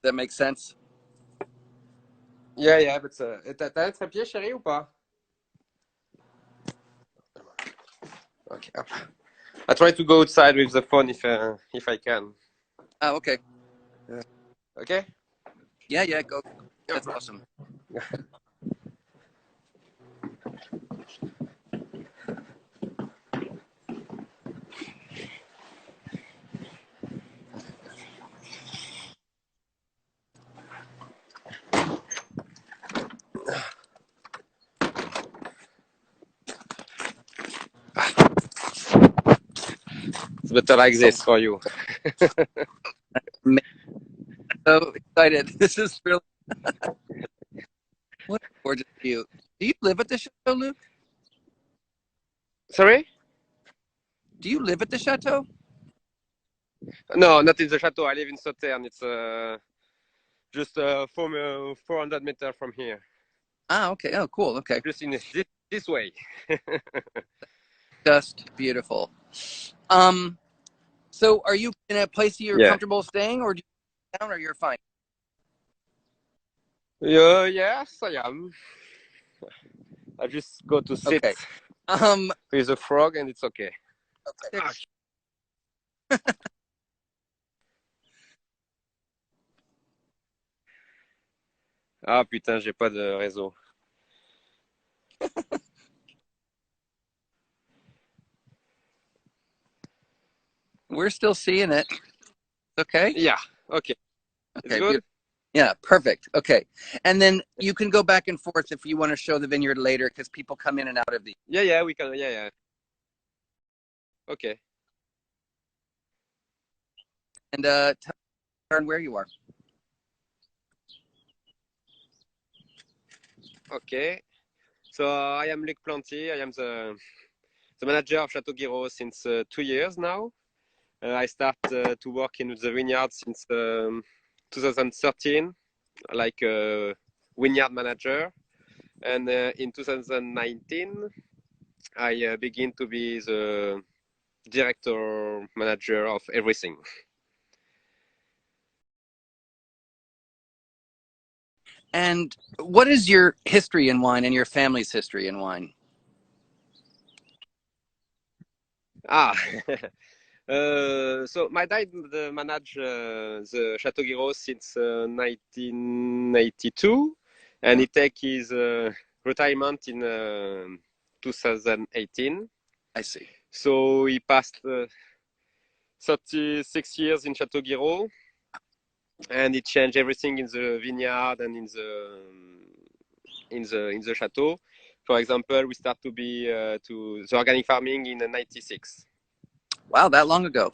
That makes sense. Yeah, yeah, but t'as un trépied, chérie, ou pas? Okay. I try to go outside with the phone if I can. Oh, okay. Okay? Yeah, yeah, go. That's awesome. It's better like this for you. I'm so excited. This is really what a gorgeous view. Do you live at the chateau, Luke? Sorry? Do you live at the chateau? No, not in the chateau. I live in Sauternes. It's just 400 meters from here. Ah, okay. Oh, cool. Okay. Just in this way. Just beautiful. So are you in a place you're comfortable staying, or do you down, or you're fine? Yes, I am. I just go to sit with a frog and it's okay. Okay. Ah putain, j'ai pas de réseau. We're still seeing it. Okay. Yeah. Okay. Okay. It's good? Yeah. Perfect. Okay. And then you can go back and forth if you want to show the vineyard later, because people come in and out of the. Yeah, yeah, we can. Yeah, yeah. Okay. And turn where you are. Okay. So I am Luc Planty. I am the manager of Chateau Guiraud since 2 years now. I started to work in the vineyard since 2013, like a vineyard manager. And in 2019, I begin to be the director manager of everything. And what is your history in wine and your family's history in wine? So my dad managed the Chateau Guiraud since 1982, and he take his retirement in 2018. I see. So he passed 36 years in Chateau Guiraud, and he changed everything in the vineyard and in the chateau. For example, we start to be to the organic farming in '96. Wow, that long ago.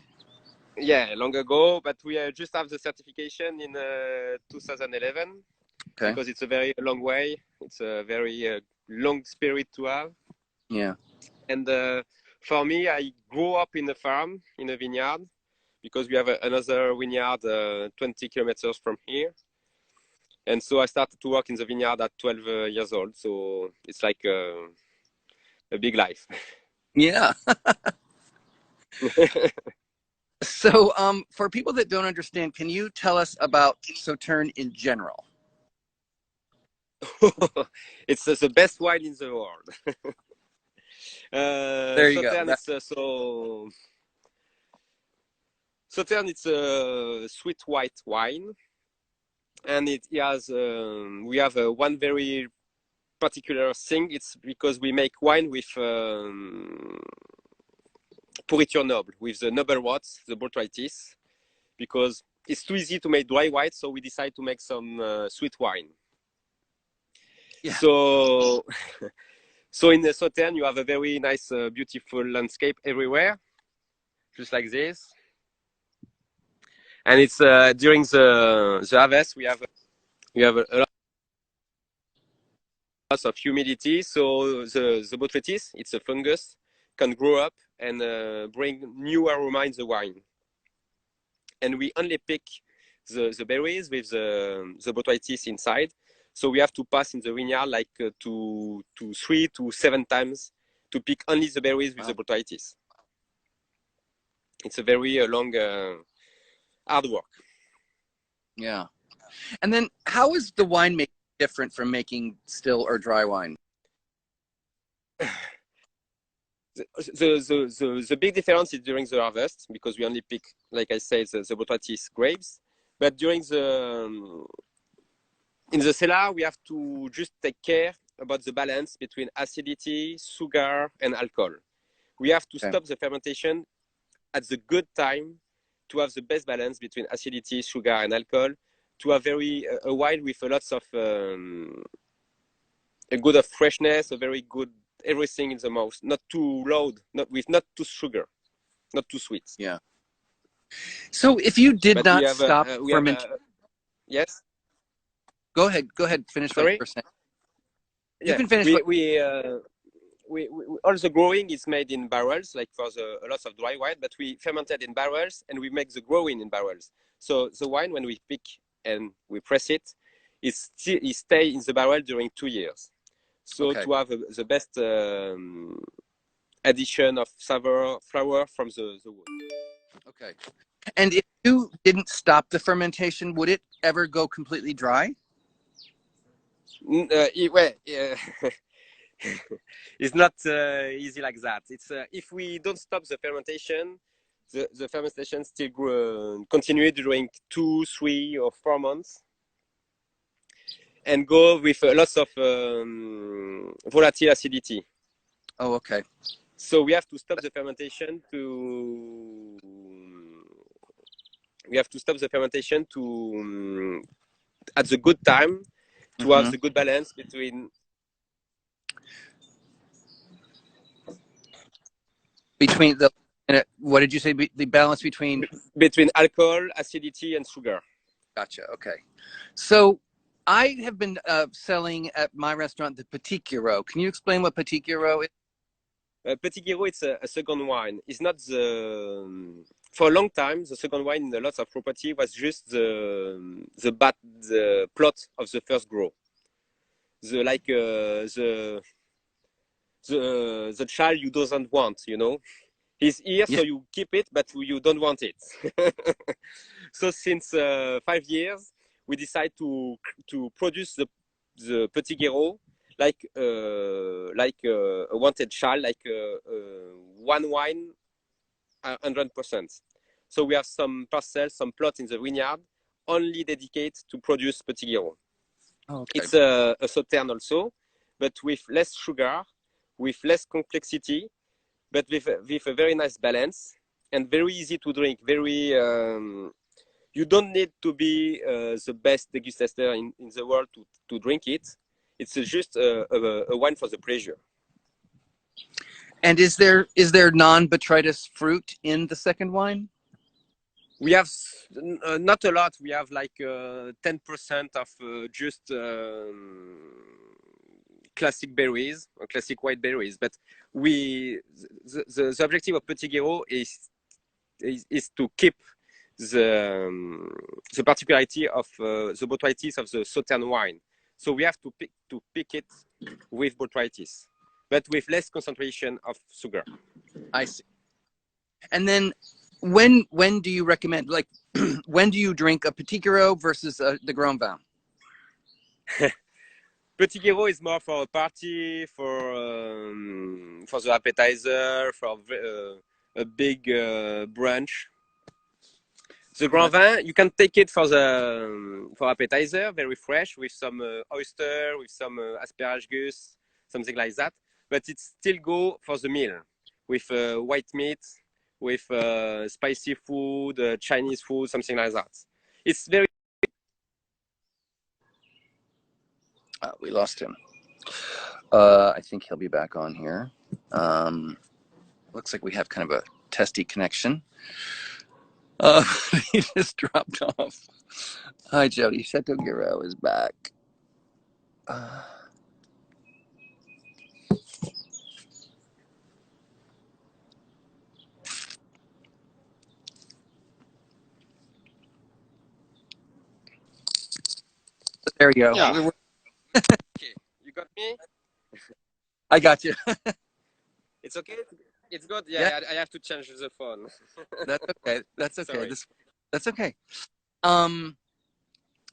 Yeah, long ago, but we just have the certification in 2011. Okay. Because it's a very long way. It's a very long spirit to have. Yeah. And for me, I grew up in a farm, in a vineyard, because we have another vineyard 20 kilometers from here. And so I started to work in the vineyard at 12 years old. So it's like a big life. Yeah. So for people that don't understand, can you tell us about Sauternes in general? It's the best wine in the world. There you Sauternes, go. Sauternes, it's a sweet white wine. And it has, we have one very particular thing. It's because we make wine with pourriture noble, with the noble rots, the botrytis, because it's too easy to make dry white, so we decide to make some sweet wine. Yeah. So in the Sauternes, you have a very nice, beautiful landscape everywhere, just like this. And it's during the harvest, we have a lot of humidity, so the botrytis, it's a fungus, can grow up and bring new aroma in the wine. And we only pick the berries with the botrytis inside. So we have to pass in the vineyard like 3 to 7 times to pick only the berries with the botrytis. It's a very long, hard work. Yeah. And then how is the winemaking different from making still or dry wine? The big difference is during the harvest, because we only pick, like I said, the Botrytis grapes. But during in the cellar, we have to just take care about the balance between acidity, sugar, and alcohol. We have to stop the fermentation at the good time to have the best balance between acidity, sugar, and alcohol, to have a wine with a lots of a good of freshness, a very good everything in the mouth, not too loud, not too sugar, not too sweet. Yeah. So if you did not stop fermentation, yes. Go ahead. Finish what you were saying. You can finish. We all the growing is made in barrels, like for a lot of dry wine, but we fermented in barrels and we make the growing in barrels. So the wine, when we pick and we press it, it stay in the barrel during 2 years. So to have the best addition of flower from the wood. Okay. And if you didn't stop the fermentation, would it ever go completely dry? It's not easy like that. It's if we don't stop the fermentation, the fermentation still continue during 2, 3, or 4 months, and go with lots of volatile acidity. Oh, okay. So we have to stop the fermentation to. We have to stop the fermentation to at the good time to have the good balance between the what did you say, the balance between alcohol, acidity, and sugar. Gotcha. Okay. So I have been selling at my restaurant the Petit Guiraud. Can you explain what Petit Guiraud is? Petit Guiraud, it's a second wine. It's not for a long time, the second wine in a lot of property was just the plot of the first grow. The child you doesn't want, you know. He's here, so you keep it, but you don't want it. So since 5 years, we decide to produce the Petit Guiraud like a wanted child, like one wine, 100%. So we have some parcels, some plots in the vineyard, only dedicated to produce Petit Guiraud. Okay. It's a Sauternes also, but with less sugar, with less complexity, but with a very nice balance and very easy to drink. Very you don't need to be the best degustator in the world to drink it. It's just a wine for the pleasure. And is there non-botrytis fruit in the second wine? We have not a lot. We have like 10% of just classic berries or classic white berries. But the objective of Petit Guiraud is to keep the particularity of the botrytis of the Sauternes wine. So we have to pick it with botrytis, but with less concentration of sugar. I see. And then when do you recommend, like, when do you drink a Petit Guiraud versus the Grand Vin? Petit Guiraud is more for a party, for the appetizer, for a big brunch. The Grand Vin, you can take it for appetizer, very fresh, with some oyster, with some asparagus, something like that. But it still go for the meal, with white meat, with spicy food, Chinese food, something like that. It's very. We lost him. I think he'll be back on here. Looks like we have kind of a testy connection. He just dropped off. Hi, Jody. Chateau Guiraud is back. There we go. Yeah. Okay. You got me? I got you. It's okay? It's good? Yeah. I have to change the phone. That's okay. That's okay. That's okay.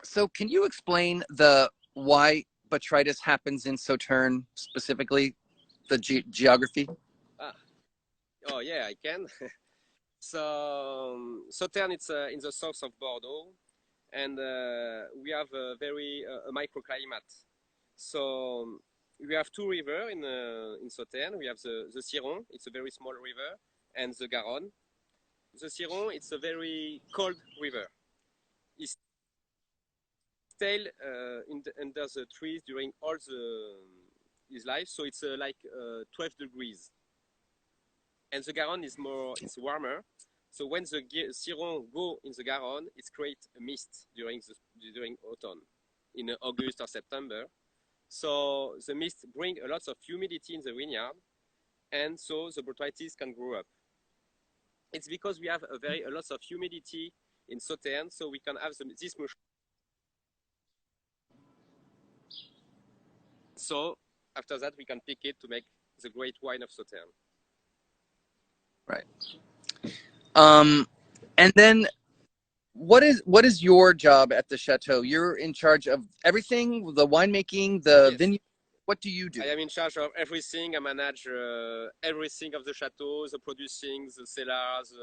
So can you explain the why botrytis happens in Sauternes specifically, the geography? Ah, oh yeah, I can. So Sauternes, it's in the south of Bordeaux, and we have a very a microclimate. So we have two rivers in Sauternes. We have the Ciron, it's a very small river, and the Garonne. The Ciron, it's a very cold river. It's still under the trees during all his life, so it's like 12 degrees. And the Garonne is it's warmer. So when the Ciron go in the Garonne, it creates a mist during autumn, in August or September. So the mist bring a lot of humidity in the vineyard, and so the botrytis can grow up. It's because we have a lot of humidity in Sauternes, so we can have this mushroom. So after that, we can pick it to make the great wine of Sauternes. Right. And then what is your job at the chateau? You're in charge of everything, the winemaking, the Yes. vineyard. What do you do? I am in charge of everything. I manage everything of the chateau, the producing, the cellars,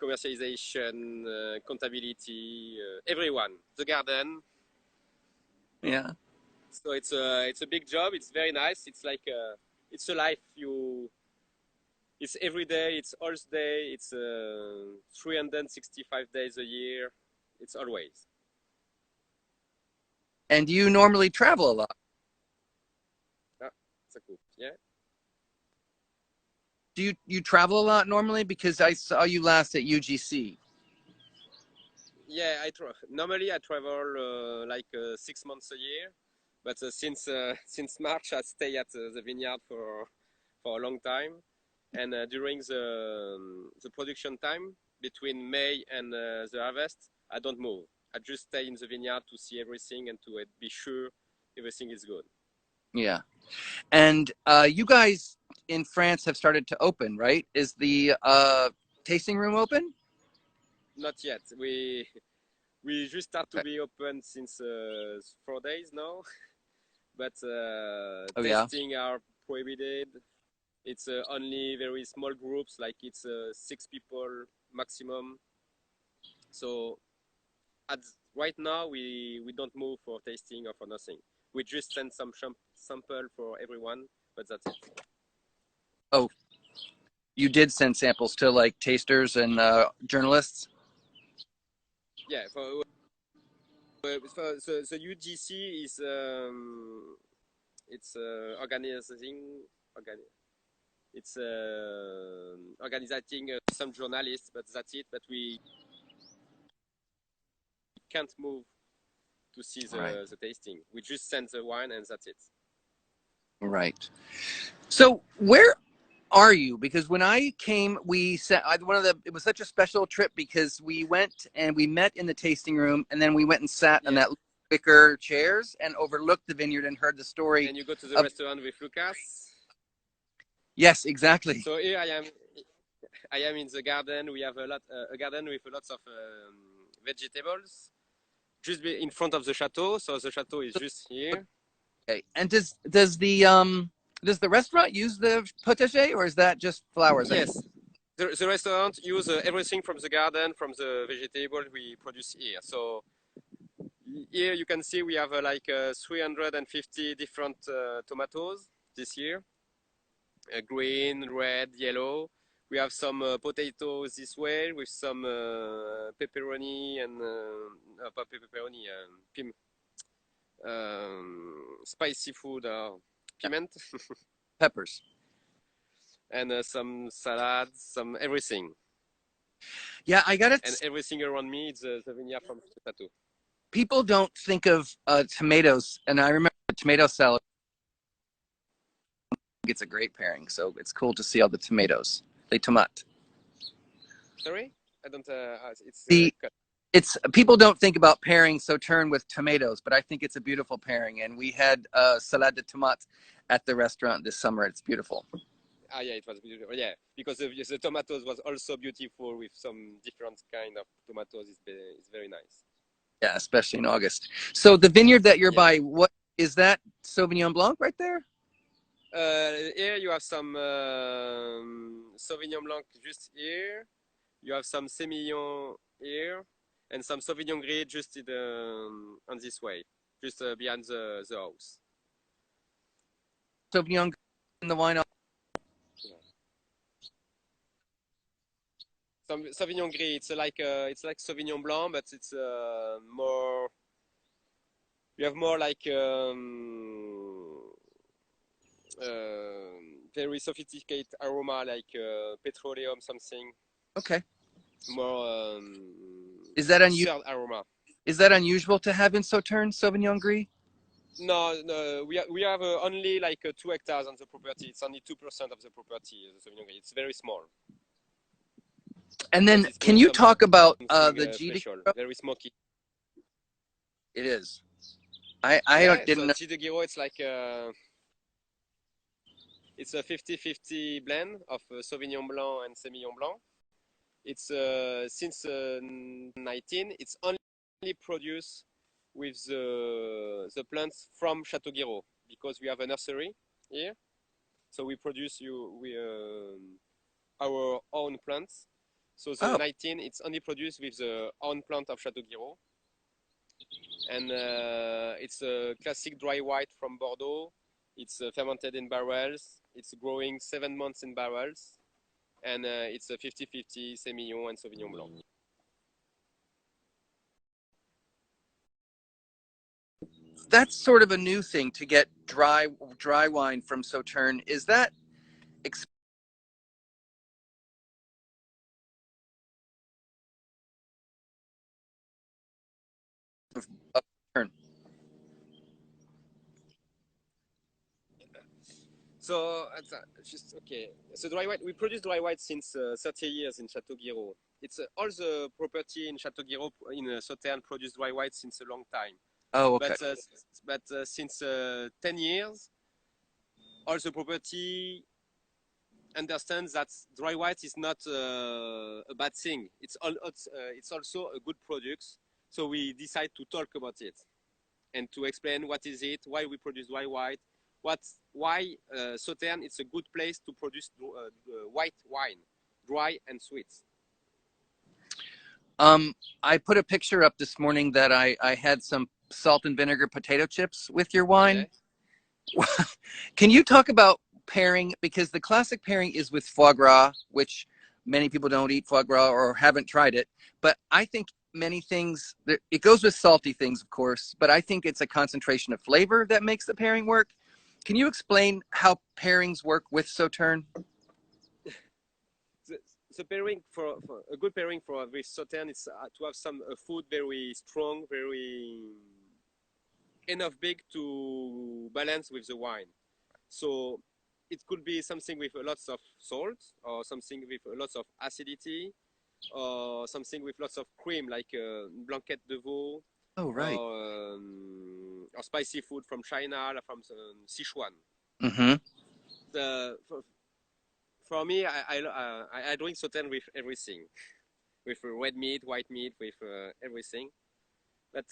commercialization, contability, everyone, the garden. Yeah. So it's a big job. It's very nice. It's like it's a life it's every day. It's all day. It's 365 days a year. It's always. And you normally travel a lot. It's a cool. Yeah. Do you travel a lot normally? Because I saw you last at UGC. Yeah, normally I travel like 6 months a year, but since March I stay at the vineyard for a long time, and during the production time between May and the harvest, I don't move. I just stay in the vineyard to see everything and to be sure everything is good. Yeah. And you guys in France have started to open, right? Is the tasting room open? Not yet. We just start to be open since 4 days now, but tasting are prohibited. It's only very small groups, like it's 6 people maximum. So right now we don't move for tasting or for nothing. We just send some sample for everyone, but that's it. Oh, you did send samples to like tasters and journalists? Yeah, for the UGC is it's organizing some journalists, but that's it. But we can't move to see the tasting. We just send the wine and that's it. Right. So where are you? Because when I came, we said it was such a special trip because we went and we met in the tasting room, and then we went and sat on that wicker chairs and overlooked the vineyard and heard the story. And you go to the restaurant with Lucas. Yes, exactly. So here I am in the garden. We have a garden with lots of vegetables, just in front of the chateau. So the chateau is just here. Okay. And does the restaurant use the potager, or is that just flowers? Yes. The restaurant use everything from the garden, from the vegetable we produce here. So here you can see we have like 350 different tomatoes this year. Green, red, yellow. We have some potatoes this way with some pepperoni and not pepperoni, spicy food, piment, peppers, and some salads, some everything. Yeah, I got it. And everything around me is the vineyard from Chateau. People don't think of tomatoes, and I remember tomato salad. It's a great pairing, so it's cool to see all the tomatoes. Les tomates. Sorry, I don't. It's people don't think about pairing Sauternes with tomatoes, but I think it's a beautiful pairing. And we had salade de tomates at the restaurant this summer. It's beautiful. Yeah, it was beautiful. Yeah, because the tomatoes was also beautiful with some different kind of tomatoes. It's very nice. Yeah, especially in August. So the vineyard that you're Yeah. by, what is that? Sauvignon Blanc right there? Here you have some Sauvignon Blanc just here. You have some Semillon here, and some Sauvignon Gris just on this way, just behind the house. Sauvignon in the wine. Yeah. Some Sauvignon Gris. It's like Sauvignon Blanc, but it's more. You have more like very sophisticated aroma, like petroleum something. Okay. More Is that third aroma. Is that unusual to have in Sauternes, Sauvignon Gris? No, no, we have only like 2 hectares on the property. It's only 2% of the property, the Sauvignon Gris. It's very small. And then, can you talk about the special, very smoky? It is. I didn't know. G de Guiraud, it's like it's a 50-50 blend of Sauvignon Blanc and Semillon Blanc. It's since 19, it's only produced with the plants from Chateau Guiraud, because we have a nursery here, so we produce our own plants. So the 19, it's only produced with the own plant of Chateau Guiraud, and it's a classic dry white from Bordeaux. It's fermented in barrels. It's growing 7 months in barrels, and it's a 50-50 Semillon and Sauvignon Blanc. That's sort of a new thing to get dry wine from Sauternes. Is that So just okay. So dry white, we produce dry white since 30 years in Chateau Guiraud. It's all the property in Chateau Guiraud in Sauternes produce dry white since a long time. Oh, okay. But since 10 years, all the property understands that dry white is not a bad thing. It's also a good product. So we decide to talk about it and to explain what is it, why we produce dry white, why Sauternes it's a good place to produce white wine, dry and sweet. I put a picture up this morning that I had some salt and vinegar potato chips with your wine. Yeah. Can you talk about pairing? Because the classic pairing is with foie gras, which many people don't eat foie gras or haven't tried it. But I think many things, it goes with salty things, of course, but I think it's a concentration of flavor that makes the pairing work. Can you explain how pairings work with Sauternes? The pairing for a good pairing for with Sauternes is to have some food very strong, very enough big to balance with the wine. So it could be something with lots of salt, or something with lots of acidity, or something with lots of cream, like blanquette de veau. Oh, right. Or spicy food from China, from Sichuan. Mm-hmm. For me, I drink Sauternes with everything, with red meat, white meat, with everything. But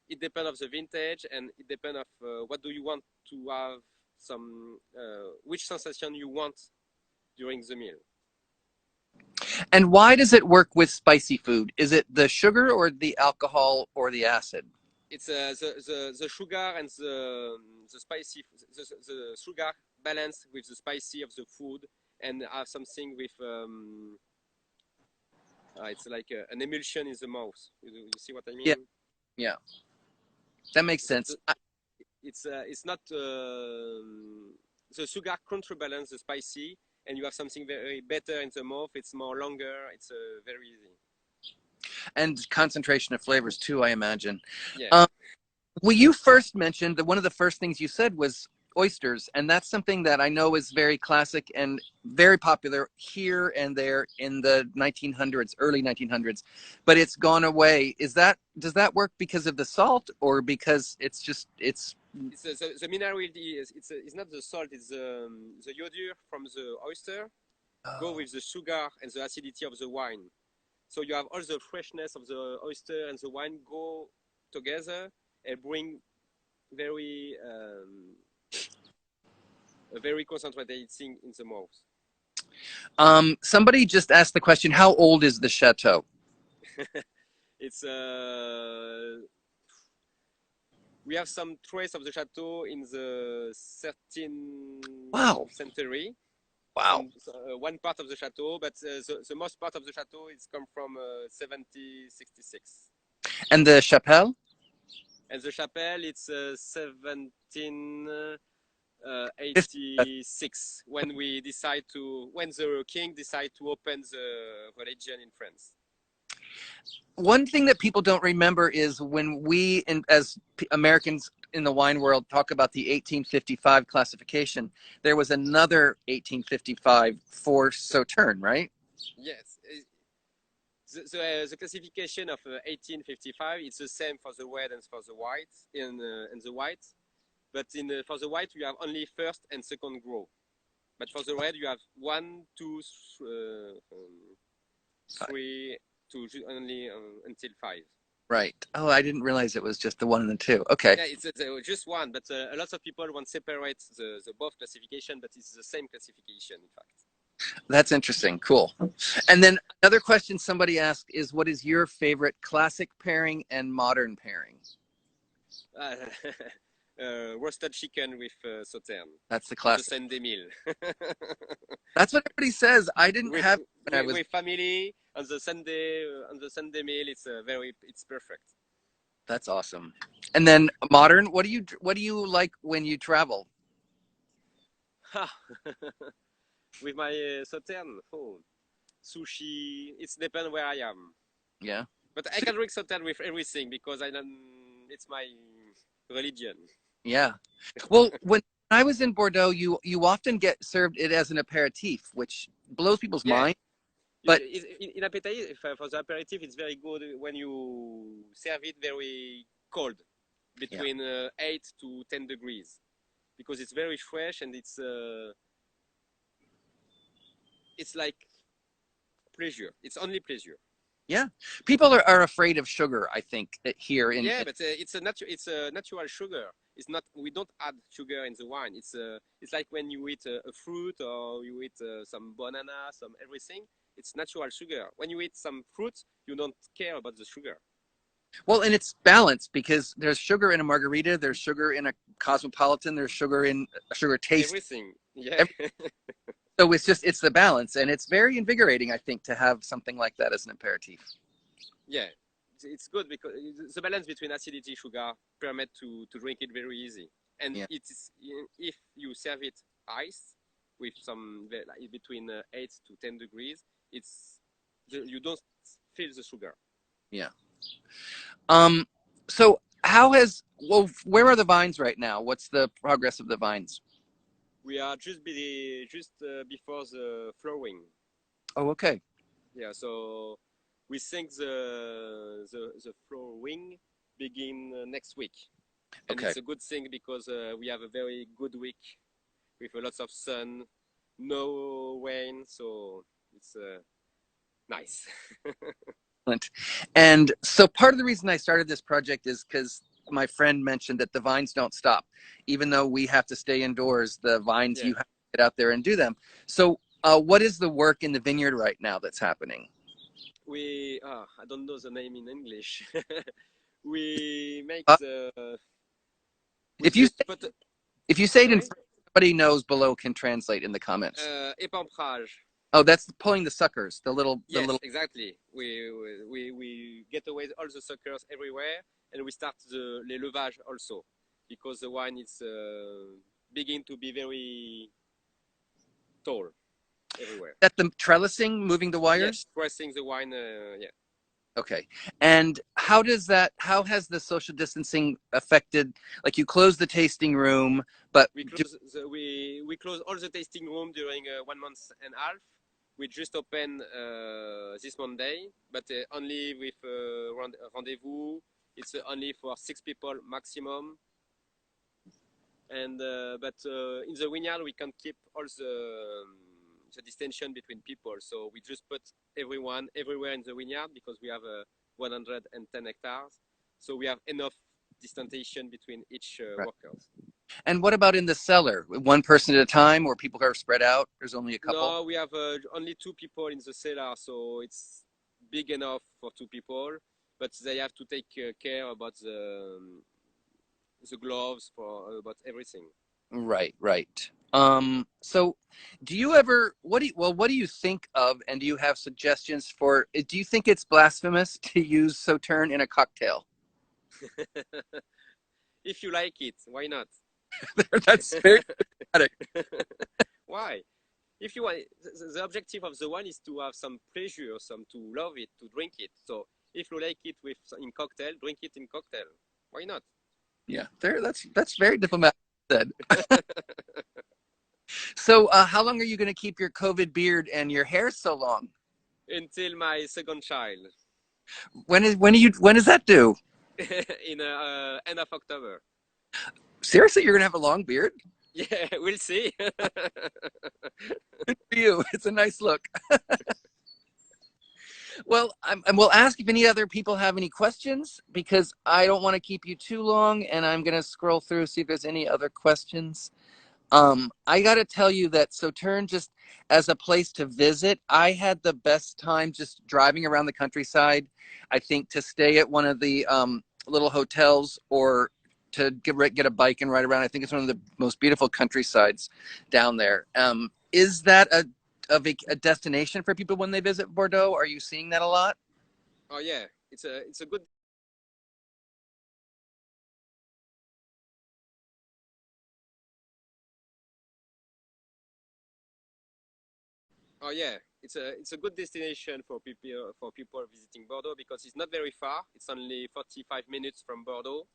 it depends of the vintage, and it depends of what do you want to have, some which sensation you want during the meal. And why does it work with spicy food? Is it the sugar or the alcohol or the acid? It's the sugar and the spicy, the sugar balanced with the spicy of the food, and have something with it's like an emulsion in the mouth. You see what I mean? Yeah, yeah, that makes sense. It's not the sugar counterbalance the spicy, and you have something very better in the mouth. It's more longer. It's very easy. And concentration of flavors too, I imagine. Yeah. Well, you first mentioned that one of the first things you said was oysters, and that's something that I know is very classic and very popular here and there in the 1900s, early 1900s, but it's gone away. Does that work because of the salt, or because it's the mineral it's not the salt, it's the iodure from the oyster go with the sugar and the acidity of the wine. So you have all the freshness of the oyster and the wine go together and bring very a very concentrated thing in the mouth. Somebody just asked the question, how old is the chateau? It's we have some trace of the chateau in the 13th Wow. century. Wow. One part of the chateau, but the most part of the chateau is come from 1766. And the Chappell? And the Chappell, it's 1786 when the king decided to open the religion in France. One thing that people don't remember is when we, as Americans in the wine world, talk about the 1855 classification, there was another 1855 for Sauternes, right? Yes. The classification of 1855 is the same for the red and for the white in the white, but for the white you have only first and second grow, but for the red you have 1, 2, 3 to only until 5. Right. Oh, I didn't realize it was just the 1 and the 2. Okay. Yeah, it's just one, but a lot of people want to separate the both classification, but it's the same classification in fact. That's interesting. Cool. And then another question somebody asked is, what is your favorite classic pairing and modern pairing? Roasted chicken with Sauternes. That's the classic. The Saint-Emile. That's what everybody says. I didn't have when I was with family on the Sunday meal. It's perfect. That's awesome. And then modern, what do you like when you travel? With my Sauternes, sushi. It depends where I am. Yeah. But I can drink Sauternes with everything because it's my religion. Yeah. Well, when I was in Bordeaux, you often get served it as an aperitif, which blows people's mind. But in appetite, for the aperitif, it's very good when you serve it very cold, between 8 to 10 degrees, because it's very fresh and it's like pleasure. It's only pleasure. Yeah, people are afraid of sugar, I think, here in. Yeah, but it's a natural sugar. It's not. We don't add sugar in the wine. It's like when you eat a fruit or you eat some banana, some everything. It's natural sugar. When you eat some fruit, you don't care about the sugar. Well, and it's balanced because there's sugar in a margarita, there's sugar in a cosmopolitan, there's sugar in a sugar taste. Everything. Yeah. So it's the balance, and it's very invigorating, I think, to have something like that as an aperitif. Yeah, it's good because the balance between acidity sugar permit to drink it very easy. And it is, if you serve it ice with some between 8 to 10 degrees, you don't feel the sugar. Yeah. So where are the vines right now? What's the progress of the vines? We are just before the flowering. Oh, okay. Yeah, so we think the flowering begin next week, and it's a good thing because we have a very good week with lots of sun, no rain, so it's nice. And so part of the reason I started this project is because my friend mentioned that the vines don't stop. Even though we have to stay indoors, the vines, you have to get out there and do them. So what is the work in the vineyard right now that's happening? I don't know the name in English. We make if you say it in French, somebody knows below can translate in the comments. Épamprage. Oh, that's pulling the suckers, the little. Exactly. We get away all the suckers everywhere, and we start the levage also, because the wine is beginning to be very tall everywhere. That the trellising, moving the wires? Yes, pressing the wine, yeah. Okay. And how has the social distancing affected, like you close the tasting room, but we close all the tasting room during 1 month and a half. We just open this Monday, but only with rendezvous. It's only for 6 people maximum. And but in the vineyard we can keep all the distinction between people. So we just put everyone everywhere in the vineyard because we have 110 hectares. So we have enough distanciation between each Right. workers. And what about in the cellar? One person at a time, or people are spread out? There's only a couple? No, we have only 2 people in the cellar, so it's big enough for 2 people. But they have to take care about the gloves for about everything. Right, right. So do you ever, what do you think of, and do you have suggestions for, do you think it's blasphemous to use Sauternes in a cocktail? If you like it, why not? That's very dramatic. Why? If you want, the objective of the wine is to have some pleasure, some to love it, to drink it. So if you like it with in cocktail, drink it in cocktail. Why not? Yeah, that's very diplomatic said. So how long are you going to keep your COVID beard and your hair so long? Until my second child. When is that due? In end of October. Seriously, you're going to have a long beard? Yeah, we'll see. Good for you. It's a nice look. Well, we'll ask if any other people have any questions, because I don't want to keep you too long, and I'm going to scroll through, see if there's any other questions. I got to tell you that Sauternes, just as a place to visit, I had the best time just driving around the countryside. I think to stay at one of the little hotels, or to get a bike and ride around. I think it's one of the most beautiful countrysides down there. Is that a destination for people when they visit Bordeaux? Are you seeing that a lot? Oh yeah, it's a good. Oh yeah, it's a good destination for people visiting Bordeaux because it's not very far. It's only 45 minutes from Bordeaux.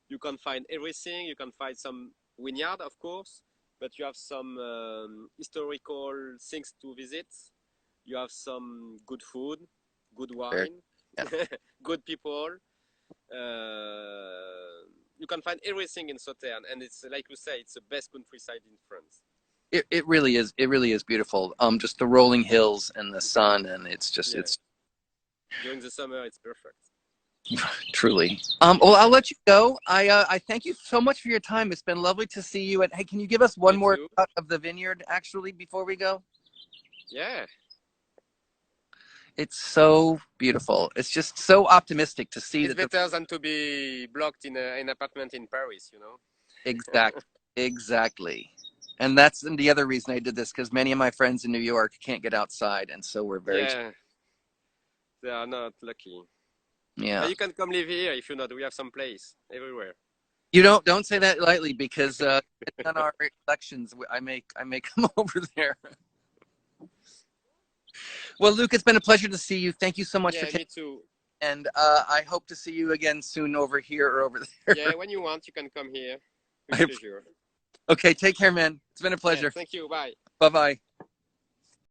You can find everything. You can find some vineyard, of course, but you have some historical things to visit. You have some good food, good wine, Yeah. good people. You can find everything in Sauternes, and it's like you say, it's the best countryside in France. It really is. It really is beautiful. Just the rolling hills and the sun, and it's just Yeah. it's During the summer, it's perfect. truly. Well, I'll let you go. I thank you so much for your time. It's been lovely to see you. And hey, can you give us one Me more too. shot of the vineyard actually before we go? Yeah. It's so beautiful. It's just so optimistic to see It's that. better than to be blocked in an apartment in Paris, you know? Exactly. And that's the other reason I did this, because many of my friends in New York can't get outside, and so we're very. Yeah, they are not lucky. Yeah. But you can come live here if you know. We have some place everywhere. You don't say that lightly, because on our elections, I may come over there. Well, Luke, it's been a pleasure to see you. Thank you so much for taking. Me too. And I hope to see you again soon over here or over there. Yeah, when you want, you can come here. With pleasure. Okay, take care, man. It's been a pleasure. Yeah, thank you. Bye. Bye-bye.